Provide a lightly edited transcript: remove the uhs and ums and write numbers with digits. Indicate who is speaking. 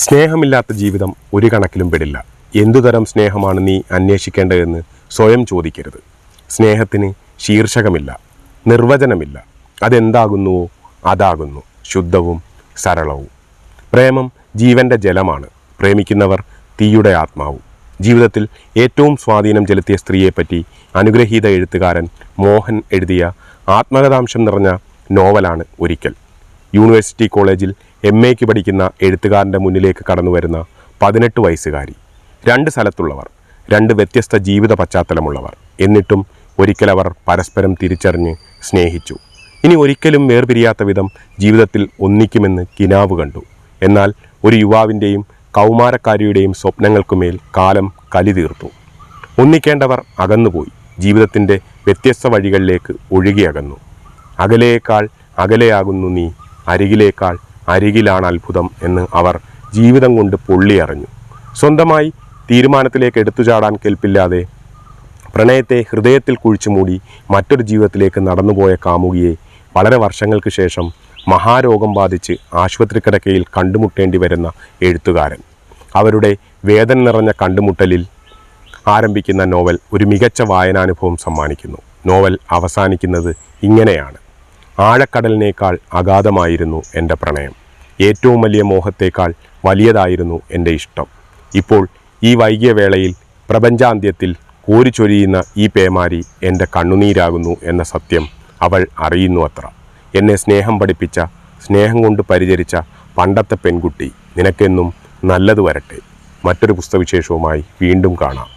Speaker 1: സ്നേഹമില്ലാത്ത ജീവിതം ഒരു കണക്കിലും പെടില്ല. എന്തുതരം സ്നേഹമാണ് നീ അന്വേഷിക്കേണ്ടതെന്ന് സ്വയം ചോദിക്കരുത്. സ്നേഹത്തിന് ശീർഷകമില്ല, നിർവചനമില്ല. അതെന്താകുന്നുവോ അതാകുന്നു, ശുദ്ധവും സരളവും. പ്രേമം ജീവൻ്റെ ജലമാണ്. പ്രേമിക്കുന്നവർ തീയുടെ ആത്മാവും. ജീവിതത്തിൽ ഏറ്റവും സ്വാധീനം ചെലുത്തിയ സ്ത്രീയെപ്പറ്റി അനുഗ്രഹീത എഴുത്തുകാരൻ മോഹൻ എഴുതിയ ആത്മകഥാംശം നിറഞ്ഞ നോവലാണ് ഒരിക്കൽ. യൂണിവേഴ്സിറ്റി കോളേജിൽ MA പഠിക്കുന്ന എഴുത്തുകാരൻ്റെ മുന്നിലേക്ക് കടന്നു വരുന്ന 18 വയസ്സുകാരി. 2 സ്ഥലത്തുള്ളവർ, 2 വ്യത്യസ്ത ജീവിത പശ്ചാത്തലമുള്ളവർ. എന്നിട്ടും ഒരിക്കൽ അവർ പരസ്പരം തിരിച്ചറിഞ്ഞ് സ്നേഹിച്ചു. ഇനി ഒരിക്കലും വേർപിരിയാത്ത വിധം ജീവിതത്തിൽ ഒന്നിക്കുമെന്ന് കിനാവ് കണ്ടു. എന്നാൽ ഒരു യുവാവിൻ്റെയും കൗമാരക്കാരിയുടെയും സ്വപ്നങ്ങൾക്കുമേൽ കാലം കലി തീർത്തു. ഒന്നിക്കേണ്ടവർ അകന്നുപോയി. ജീവിതത്തിൻ്റെ വ്യത്യസ്ത വഴികളിലേക്ക് ഒഴുകിയകന്നു. അകലേക്കാൾ അകലെയാകുന്നു നീ, അരികിലേക്കാൾ അരികിലാണ് അത്ഭുതം എന്ന് അവർ ജീവിതം കൊണ്ട് പൊള്ളിയറിഞ്ഞു. സ്വന്തമായി തീരുമാനത്തിലേക്ക് എടുത്തുചാടാൻ കെൽപ്പില്ലാതെ പ്രണയത്തെ ഹൃദയത്തിൽ കുഴിച്ചുമൂടി മറ്റൊരു ജീവിതത്തിലേക്ക് നടന്നുപോയ കാമുകിയെ വളരെ വർഷങ്ങൾക്ക് ശേഷം മഹാരോഗം ബാധിച്ച് ആശുപത്രി കിടക്കയിൽ കണ്ടുമുട്ടേണ്ടി വരുന്ന എഴുത്തുകാരൻ. അവരുടെ വേദന നിറഞ്ഞ കണ്ടുമുട്ടലിൽ ആരംഭിക്കുന്ന നോവൽ ഒരു മികച്ച വായനാനുഭവം സമ്മാനിക്കുന്നു. നോവൽ അവസാനിക്കുന്നത് ഇങ്ങനെയാണ്: ആഴക്കടലിനേക്കാൾ അഗാധമായിരുന്നു എൻ്റെ പ്രണയം. ഏറ്റവും വലിയ മോഹത്തേക്കാൾ വലിയതായിരുന്നു എൻ്റെ ഇഷ്ടം. ഇപ്പോൾ ഈ വൈകിയ വേളയിൽ പ്രപഞ്ചാന്ത്യത്തിൽ കോരിച്ചൊരിയുന്ന ഈ പേമാരി എൻ്റെ കണ്ണുനീരാകുന്നു എന്ന സത്യം അവൾ അറിയുന്നു അത്ര. എന്നെ സ്നേഹം പഠിപ്പിച്ച, സ്നേഹം കൊണ്ട് പരിചരിച്ച പണ്ടത്തെ പെൺകുട്ടി, നിനക്കെന്നും നല്ലത് വരട്ടെ. മറ്റൊരു പുസ്തകവിശേഷവുമായി വീണ്ടും കാണാം.